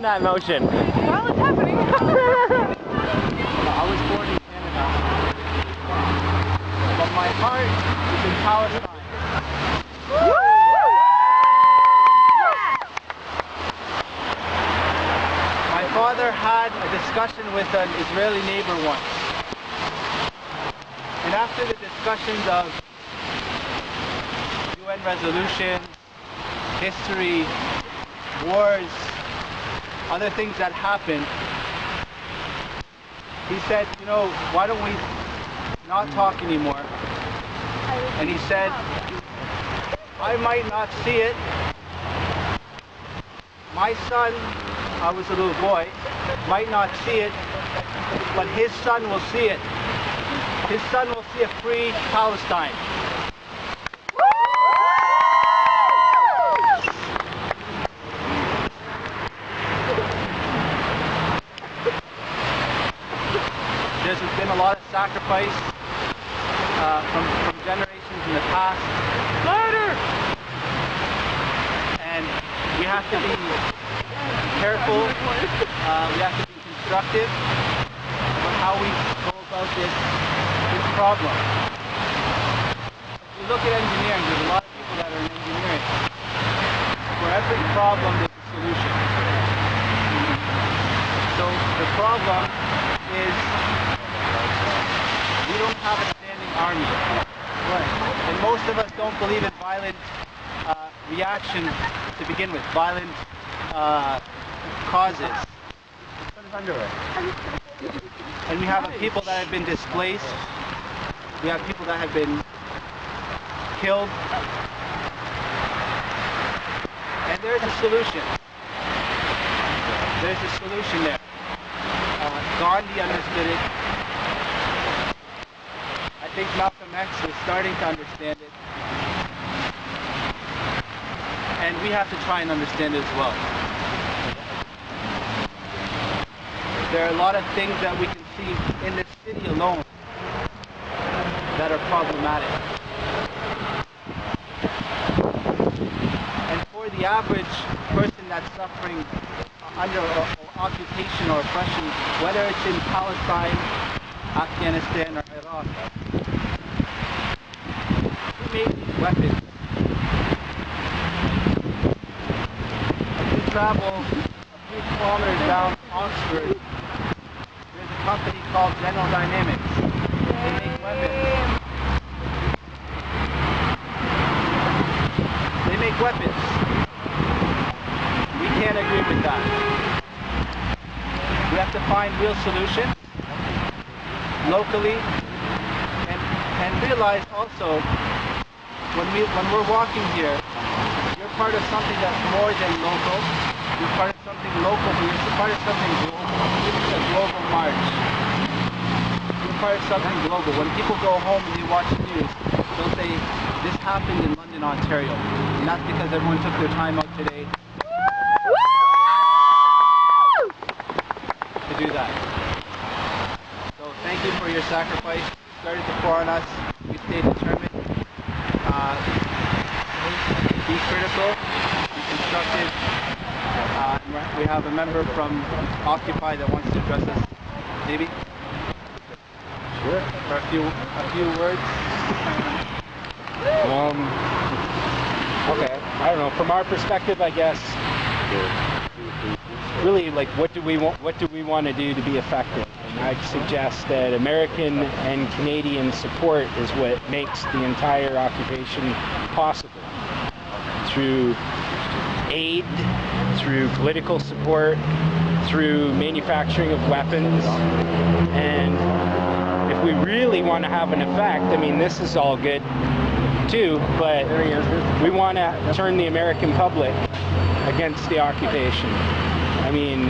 that motion? Well, it's happening. I was born in Canada, but my heart is in Palestine. My father had a discussion with an Israeli neighbor once. And after the discussions of UN resolutions, history, wars, other things that happened, he said, you know, why don't we not talk anymore? And he said, I might not see it. My son, I was a little boy, might not see it, but his son will see it. His son will see a free Palestine. There's been a lot of sacrifice from generations in the past. And we have to be careful, we have to be constructive about how we go about this problem. If you look at engineering, there's a lot of people that are in engineering. For every problem, there's a solution. So the problem is we don't have a standing army. And most of us don't believe in violent reaction to begin with, violent causes. And we have people that have been displaced. We have people that have been killed. And there's a solution. There's a solution there. Gandhi understood it. I think Malcolm X is starting to understand it. And we have to try and understand it as well. There are a lot of things that we can see in this city alone that are problematic. And for the average person that's suffering under occupation or oppression, whether it's in Palestine, Afghanistan, or Iraq, who made these weapons? If you travel a few kilometers down Oxford, there's a company called General Dynamics. They make weapons. They make weapons. We can't agree with that. We have to find real solutions locally and realize also when we're walking here, you're part of something that's more than local. You're part of something local, but you're part of something global. It's a global march. You're part of something global. When people go home and they watch the news, they'll say, this happened in London, Ontario. And that's because everyone took their time out today to do that. So thank you for your sacrifice. You started to pour on us. We stayed determined. Be critical, be constructive. We have a member from Occupy that wants to address us. Maybe? Sure. For a few words. Okay. I don't know. From our perspective, I guess, really, like, what do we want to do to be effective? And I'd suggest that American and Canadian support is what makes the entire occupation possible. Through aid, through political support, through manufacturing of weapons, and if we really want to have an effect, I mean, this is all good too, but we want to turn the American public against the occupation. I mean,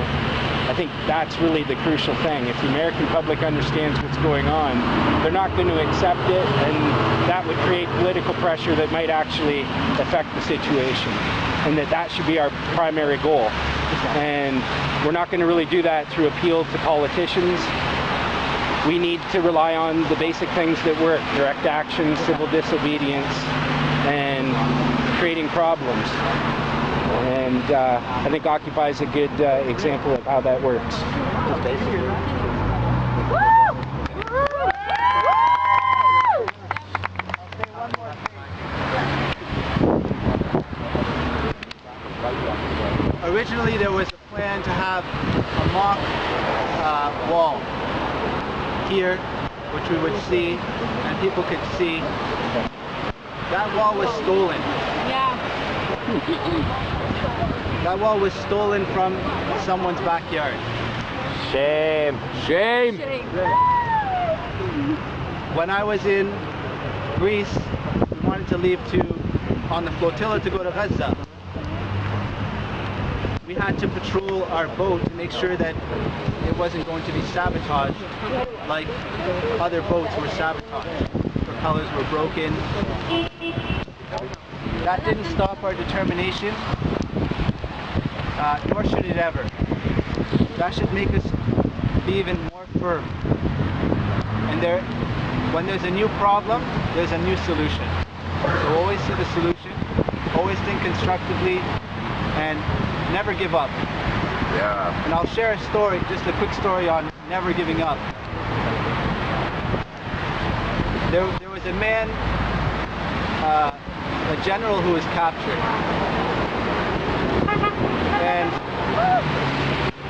I think that's really the crucial thing. If the American public understands what's going on, they're not going to accept it, and that would create political pressure that might actually affect the situation, and that should be our primary goal. And we're not going to really do that through appeal to politicians. We need to rely on the basic things that work: direct action, civil disobedience, and creating problems. And I think Occupy is a good example of how that works. Originally, there was a plan to have a mock wall here, which we would see and people could see. That wall was stolen. Yeah. That wall was stolen from someone's backyard. Shame. Shame. When I was in Greece, we wanted to leave on the flotilla to go to Gaza. We had to patrol our boat to make sure that it wasn't going to be sabotaged like other boats were sabotaged. Propellers were broken. That didn't stop our determination, nor should it ever. That should make us be even more firm. And when there's a new problem, there's a new solution. So always see the solution, always think constructively, and never give up. Yeah. And I'll share a story, just a quick story on never giving up. There was a man, a general who was captured. And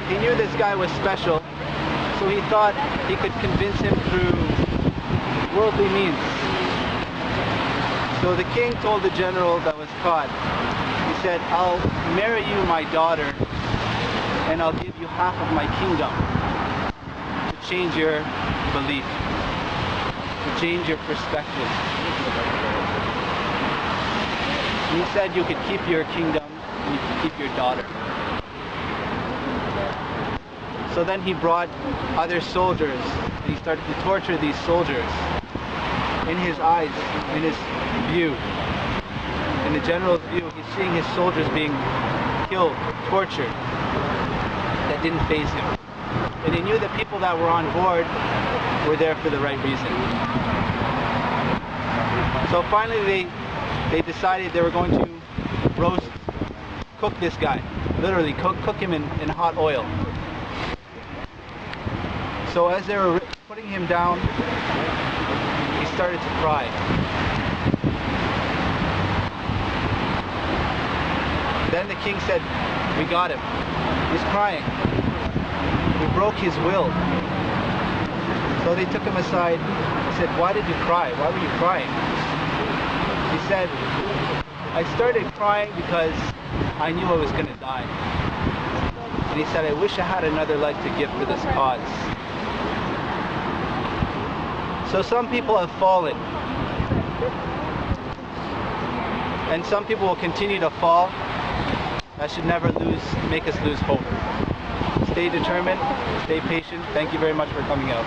he knew this guy was special, so he thought he could convince him through worldly means. So the king told the general that was caught, he said, "I'll marry you my daughter, and I'll give you half of my kingdom to change your belief, to change your perspective." He said you could keep your kingdom and you could keep your daughter. So then he brought other soldiers and he started to torture these soldiers in his eyes, in his view. In the general's view, he's seeing his soldiers being killed, tortured. That didn't faze him. And he knew the people that were on board were there for the right reason. So finally they decided they were going to cook this guy. Literally cook him in hot oil. So as they were putting him down, he started to cry. Then the king said, "We got him. He's crying. We broke his will." So they took him aside. He said, "Why did you cry? Why were you crying?" He said, "I started crying because I knew I was going to die." And he said, "I wish I had another leg to give for this cause." So some people have fallen. And some people will continue to fall. That should never make us lose hope. Stay determined, stay patient. Thank you very much for coming out.